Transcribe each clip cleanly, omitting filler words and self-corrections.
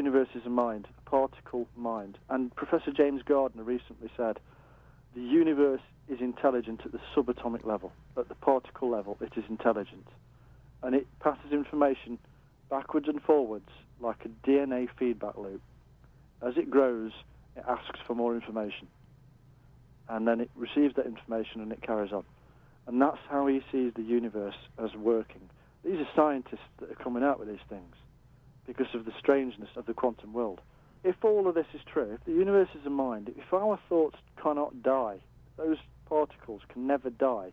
universe is a mind, a particle mind. And Professor James Gardiner recently said the universe is intelligent at the subatomic level. At the particle level, it is intelligent. And it passes information backwards and forwards like a DNA feedback loop. As it grows, it asks for more information. And then it receives that information and it carries on. And that's how he sees the universe as working. These are scientists that are coming out with these things because of the strangeness of the quantum world. If all of this is true, if the universe is a mind, if our thoughts cannot die, those particles can never die,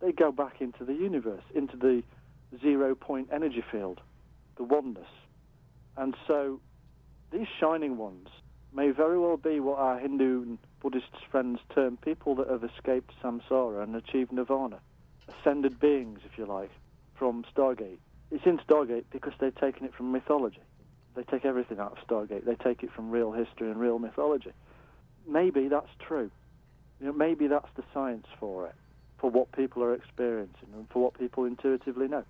they go back into the universe, into the zero-point energy field, the oneness. And so these shining ones may very well be what our Hindu and Buddhist friends term people that have escaped samsara and achieved nirvana, ascended beings, if you like, from Stargate. It's in Stargate because they've taken it from mythology. They take everything out of Stargate. They take it from real history and real mythology. Maybe that's true. Maybe that's the science for it, for what people are experiencing and for what people intuitively know.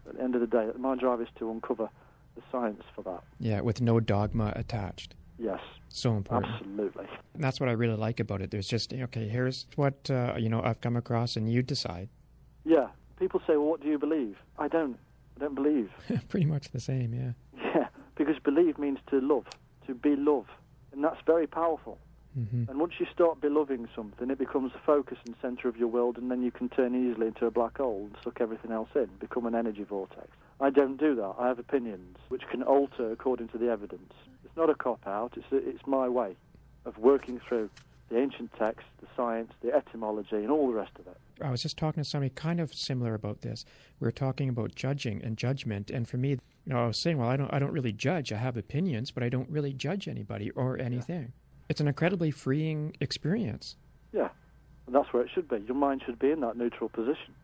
At the end of the day, my drive is to uncover the science for that. Yeah, with no dogma attached. Yes. So important. Absolutely. And that's what I really like about it. There's just, okay, here's what, I've come across, and you decide. Yeah. People say, well, what do you believe? I don't believe. Pretty much the same, yeah. Yeah, because believe means to love, to be love. And that's very powerful. Mm-hmm. And once you start beloving something, it becomes the focus and center of your world, and then you can turn easily into a black hole and suck everything else in, become an energy vortex. I don't do that. I have opinions which can alter according to the evidence. It's not a cop-out. It's my way of working through the ancient text, the science, the etymology, and all the rest of it. I was just talking to somebody kind of similar about this. We were talking about judging and judgment, and for me, I was saying, well, I don't really judge. I have opinions, but I don't really judge anybody or anything. Yeah. It's an incredibly freeing experience. Yeah, and that's where it should be. Your mind should be in that neutral position.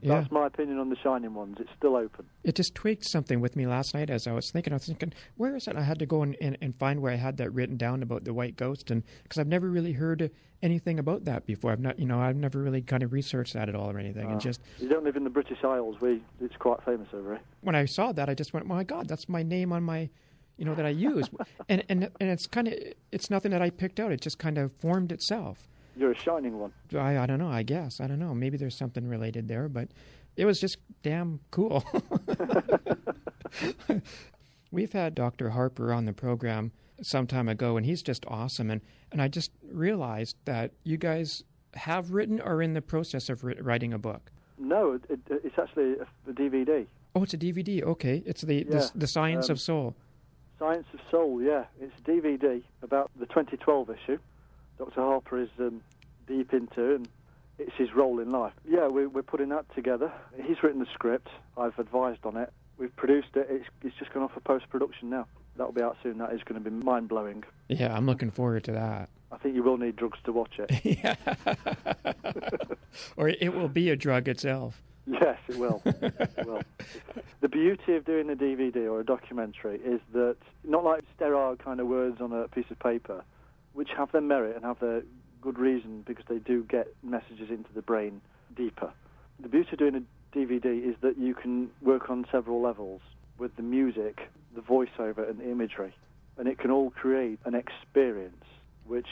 Yeah. That's my opinion on the Shining Ones. It's still open. It just tweaked something with me last night as I was thinking, where is it? I had to go and find where I had that written down about the white ghost, and because I've never really heard anything about that before. I've never really kind of researched that at all or anything. And just you don't live in the British Isles. It's quite famous over here. When I saw that, I just went, my God, that's my name on my, that I use, and it's nothing that I picked out. It just kind of formed itself. You're a shining one. I don't know, I guess. I don't know. Maybe there's something related there, but it was just damn cool. We've had Dr. Harper on the program some time ago, and he's just awesome. And I just realized that you guys have written or are in the process of writing a book. No, it's actually a DVD. Oh, it's a DVD. Okay. It's the Science of Soul. Science of Soul, yeah. It's a DVD about the 2012 issue. Dr. Harper is deep into, and it's his role in life. Yeah, we're putting that together. He's written the script. I've advised on it. We've produced it. It's just gone off for post-production now. That'll be out soon. That is going to be mind-blowing. Yeah, I'm looking forward to that. I think you will need drugs to watch it. Yeah. Or it will be a drug itself. Yes, it will. It will. The beauty of doing a DVD or a documentary is that, not like sterile kind of words on a piece of paper, which have their merit and have their good reason because they do get messages into the brain deeper. The beauty of doing a DVD is that you can work on several levels with the music, the voiceover, and the imagery, and it can all create an experience which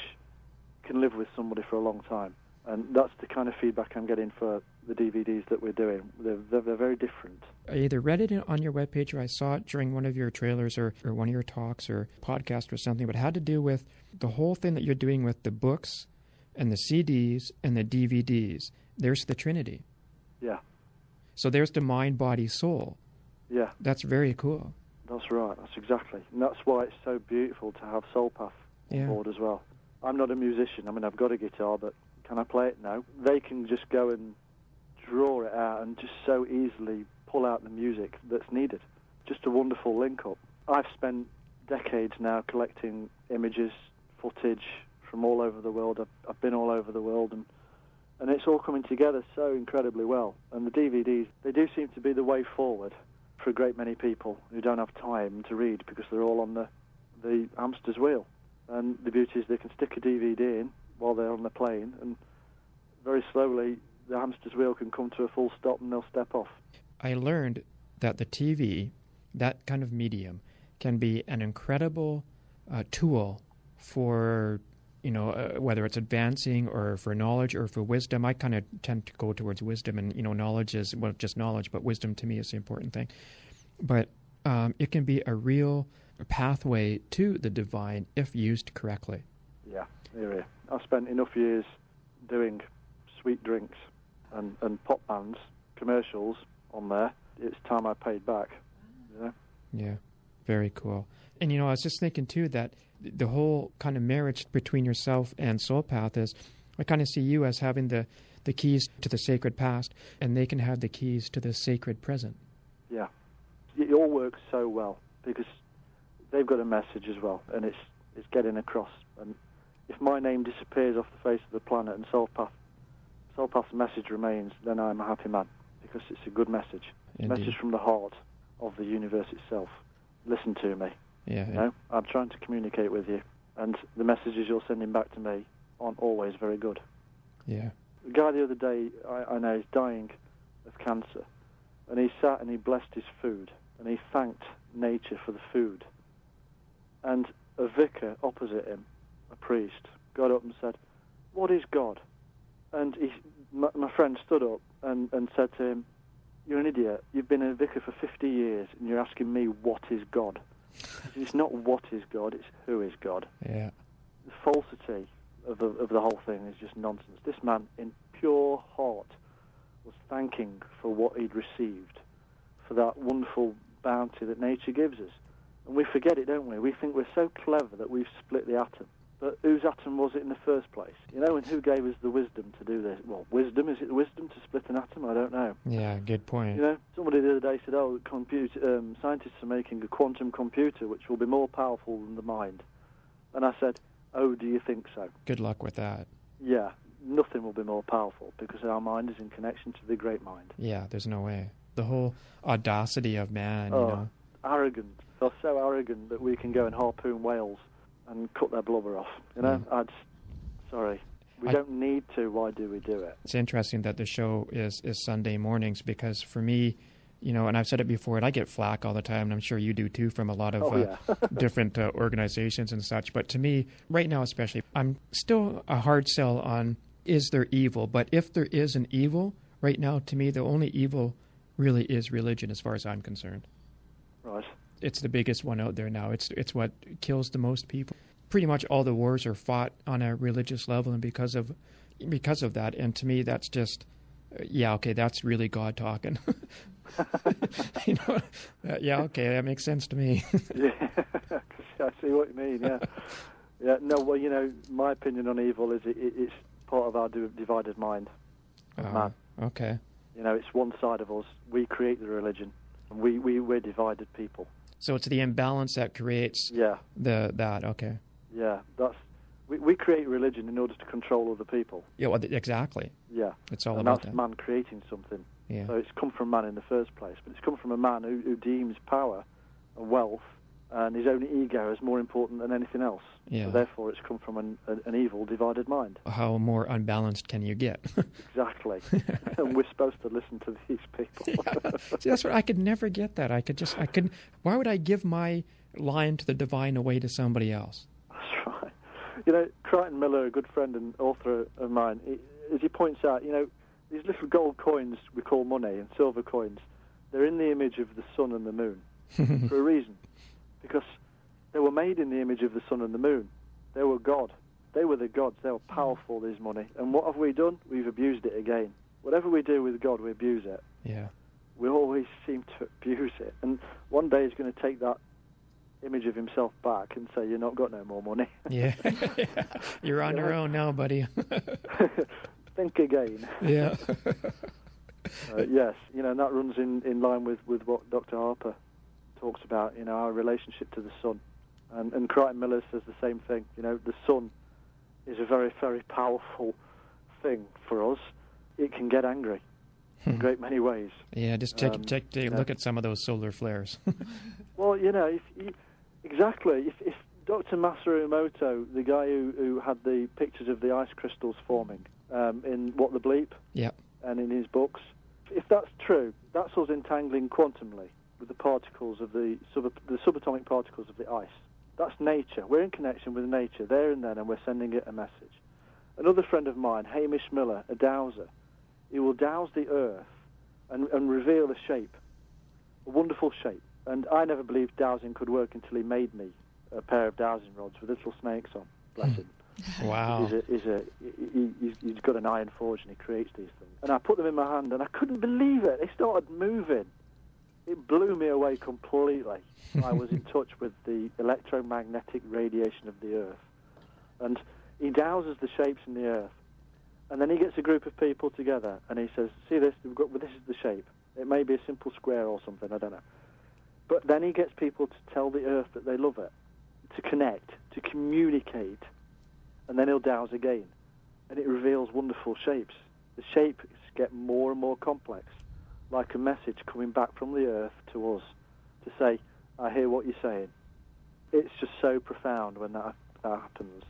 can live with somebody for a long time. And that's the kind of feedback I'm getting for the DVDs that we're doing. They're very different. I either read it on your webpage or I saw it during one of your trailers or one of your talks or podcast or something, but it had to do with the whole thing that you're doing with the books and the CDs and the DVDs. There's the Trinity. Yeah. So there's the mind, body, soul. Yeah. That's very cool. That's right. That's exactly. And that's why it's so beautiful to have Soul Path on board as well. I'm not a musician. I mean, I've got a guitar, but can I play it? No. They can just go and draw it out and just so easily pull out the music that's needed. Just a wonderful link-up. I've spent decades now collecting images, footage from all over the world. I've been all over the world, and it's all coming together so incredibly well. And the DVDs, they do seem to be the way forward for a great many people who don't have time to read because they're all on the hamster's wheel. And the beauty is they can stick a DVD in while they're on the plane, and very slowly the hamster's wheel can come to a full stop and they'll step off. I learned that the TV, that kind of medium, can be an incredible tool for, whether it's advancing or for knowledge or for wisdom. I kind of tend to go towards wisdom, and, knowledge is, well, just knowledge, but wisdom to me is the important thing. But it can be a real pathway to the divine if used correctly. Yeah, here. I've spent enough years doing sweet drinks and pop bands, commercials on there. It's time I paid back. Yeah, very cool. And, I was just thinking, too, that the whole kind of marriage between yourself and Soul Path is, I kind of see you as having the keys to the sacred past, and they can have the keys to the sacred present. Yeah. It all works so well, because they've got a message as well, and it's getting across. And if my name disappears off the face of the planet and Soul Path's message remains, then I'm a happy man, because it's a good message. Indeed. A message from the heart of the universe itself. Listen to me. Yeah. I'm trying to communicate with you, and the messages you're sending back to me aren't always very good. Yeah. The guy the other day, I know, is dying of cancer, and he sat and he blessed his food, and he thanked nature for the food. And a vicar opposite him, a priest, got up and said, "What is God?" And my friend stood up and said to him, "You're an idiot. You've been a vicar for 50 years, and you're asking me what is God." It's not what is God, it's who is God. Yeah. The falsity of the whole thing is just nonsense. This man, in pure heart, was thanking for what he'd received, for that wonderful bounty that nature gives us. And we forget it, don't we? We think we're so clever that we've split the atom. But whose atom was it in the first place? And who gave us the wisdom to do this? Well, wisdom? Is it the wisdom to split an atom? I don't know. Yeah, good point. Somebody the other day said, scientists are making a quantum computer which will be more powerful than the mind. And I said, oh, do you think so? Good luck with that. Yeah, nothing will be more powerful because our mind is in connection to the great mind. Yeah, there's no way. The whole audacity of man, Arrogant. They're so arrogant that we can go and harpoon whales and cut their blubber off. Sorry. We don't need to. Why do we do it? It's interesting that the show is Sunday mornings, because for me, and I've said it before, and I get flack all the time, and I'm sure you do too from a lot of different organizations and such. But to me, right now especially, I'm still a hard sell on, is there evil? But if there is an evil, right now, to me, the only evil really is religion as far as I'm concerned. Right. It's the biggest one out there now. It's what kills the most people. Pretty much all the wars are fought on a religious level, and because of that. And to me, that's just, that's really God talking. That makes sense to me. Yeah, I see what you mean. Yeah, yeah. No, well, my opinion on evil is it's part of our divided mind. Man. Okay. It's one side of us. We create the religion, and we're divided people. So it's the imbalance that creates that. Okay. Yeah, we create religion in order to control other people. Yeah, well, exactly. Yeah, it's all about that. And that's man creating something. Yeah. So it's come from man in the first place, but it's come from a man who deems power and wealth and his own ego as more important than anything else. Yeah. So therefore, it's come from an evil, divided mind. How more unbalanced can you get? Exactly. And we're supposed to listen to these people. Yeah. See, that's what I could never get. That I couldn't. Why would I give my line to the divine away to somebody else? That's right. Crichton Miller, a good friend and author of mine, as he points out, these little gold coins we call money and silver coins, they're in the image of the sun and the moon for a reason. Because they were made in the image of the sun and the moon. They were God. They were the gods. They were powerful, this money. And what have we done? We've abused it again. Whatever we do with God, we abuse it. Yeah. We always seem to abuse it. And one day he's going to take that image of himself back and say, you've not got no more money. Yeah. You're on your own now, buddy. Think again. Yeah. Yes, and that runs in line with what Dr. Harper talks about, our relationship to the sun. And Crichton Miller says the same thing. The sun is a very, very powerful thing for us. It can get angry in a great many ways. Yeah, just take a look at some of those solar flares. Well, exactly. If Dr. Masaru Emoto, the guy who had the pictures of the ice crystals forming in What the Bleep, yep, and in his books, if that's true, that's us entangling quantumly. with the particles of the subatomic particles of the ice. That's nature. We're in connection with nature there and then, and we're sending it a message. Another friend of mine, Hamish Miller, a dowser, he will douse the earth and reveal a shape, a wonderful shape. And I never believed dowsing could work until he made me a pair of dowsing rods with little snakes on. Bless him. Wow. He's got an iron forge and he creates these things. And I put them in my hand and I couldn't believe it. They started moving. It blew me away completely. I was in touch with the electromagnetic radiation of the earth. And he douses the shapes in the earth. And then he gets a group of people together and he says, see this, this is the shape. It may be a simple square or something, I don't know. But then he gets people to tell the earth that they love it, to connect, to communicate. And then he'll douse again. And it reveals wonderful shapes. The shapes get more and more complex, like a message coming back from the earth to us to say, I hear what you're saying. It's just so profound when that happens.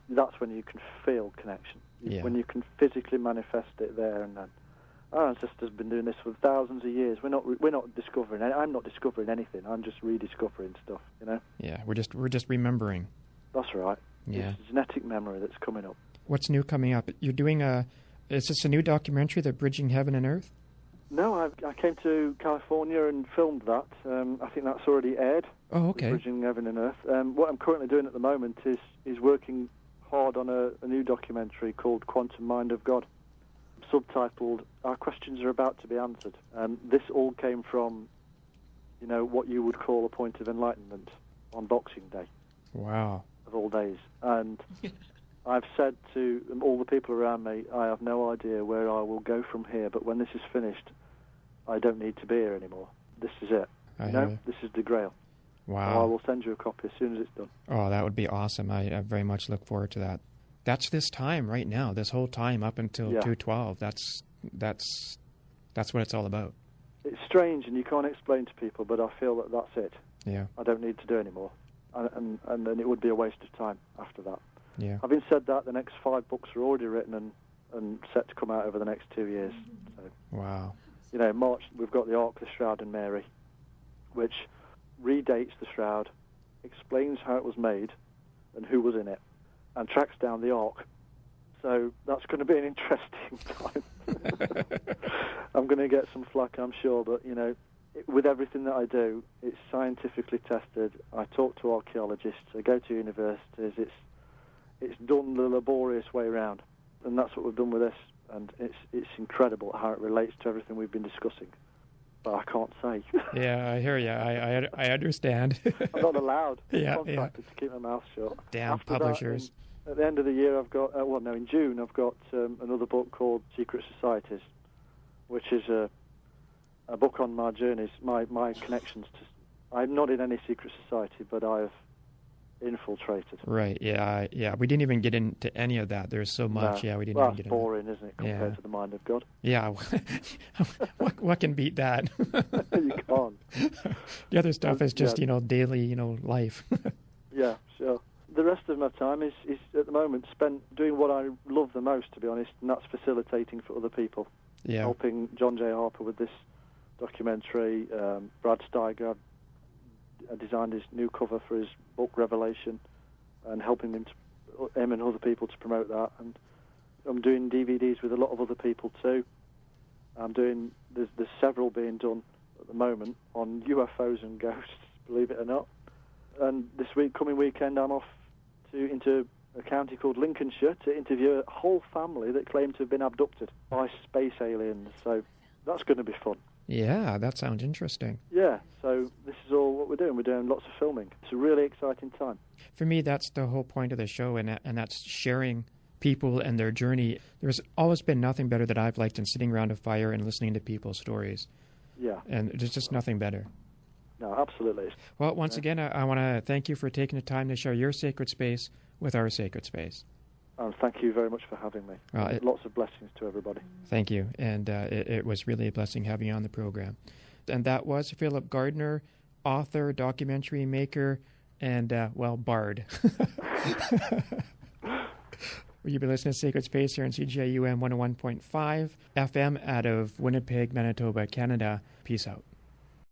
That's when you can feel connection. Yeah. When you can physically manifest it there and then. Our ancestors have been doing this for thousands of years. We're not discovering. I'm not discovering anything. I'm just rediscovering stuff. You know. Yeah, we're just remembering. That's right. Yeah. It's genetic memory that's coming up. What's new coming up? You're doing is this a new documentary, The Bridging Heaven and Earth? No, I came to California and filmed that. I think that's already aired. Oh, okay. Bridging Heaven and Earth. What I'm currently doing at the moment is working hard on a new documentary called Quantum Mind of God, subtitled Our Questions Are About to Be Answered. This all came from, what you would call a point of enlightenment on Boxing Day. Wow. Of all days. And I've said to all the people around me, I have no idea where I will go from here, but when this is finished, I don't need to be here anymore. This is it. This is the Grail. Wow. So I will send you a copy as soon as it's done. Oh, that would be awesome. I very much look forward to that. That's this time right now, this whole time up until 2:12. That's what it's all about. It's strange and you can't explain to people, but I feel that that's it. Yeah. I don't need to do anymore. And then it would be a waste of time after that. Yeah. Having said that, the next 5 books are already written and set to come out over the next 2 years. So, wow. March, we've got the Ark, the Shroud and Mary, which redates the Shroud, explains how it was made and who was in it, and tracks down the Ark. So that's going to be an interesting time. I'm going to get some flack, I'm sure, but, with everything that I do, it's scientifically tested. I talk to archaeologists, I go to universities. It's done the laborious way around, and that's what we've done with this. And it's incredible how it relates to everything we've been discussing. But I can't say. Yeah, I hear you. I understand. I'm not allowed. Yeah, contracted to keep my mouth shut. Damn After publishers. That, at the end of the year, I've got in June I've got another book called Secret Societies, which is a book on my journeys, my connections to. I'm not in any secret society, but I've infiltrated. Right. Yeah. We didn't even get into any of that. There's so much. No. Yeah, we didn't Well, even get into. That's boring, isn't it, compared to the mind of God? Yeah. what can beat that? You can't. The other stuff is just daily life. Yeah, sure. The rest of my time is at the moment spent doing what I love the most, to be honest, and that's facilitating for other people. Yeah. Helping John J. Harper with this documentary. Brad Steiger, I designed his new cover for his book Revelation, and helping him and other people to promote that. And I'm doing DVDs with a lot of other people too. There's several being done at the moment on UFOs and ghosts, believe it or not. And this coming weekend, I'm off into a county called Lincolnshire to interview a whole family that claim to have been abducted by space aliens. So that's going to be fun. Yeah, that sounds interesting. Yeah, so this is all what we're doing. We're doing lots of filming. It's a really exciting time. For me, that's the whole point of the show, and that's sharing people and their journey. There's always been nothing better that I've liked than sitting around a fire and listening to people's stories. Yeah. And there's just nothing better. No, absolutely. Well, once again, I want to thank you for taking the time to share your sacred space with our sacred space. Thank you very much for having me. Lots of blessings to everybody. Thank you. And it was really a blessing having you on the program. And that was Philip Gardiner, author, documentary maker, and, bard. You've been listening to Sacred Space here on CJUM 101.5 FM out of Winnipeg, Manitoba, Canada. Peace out.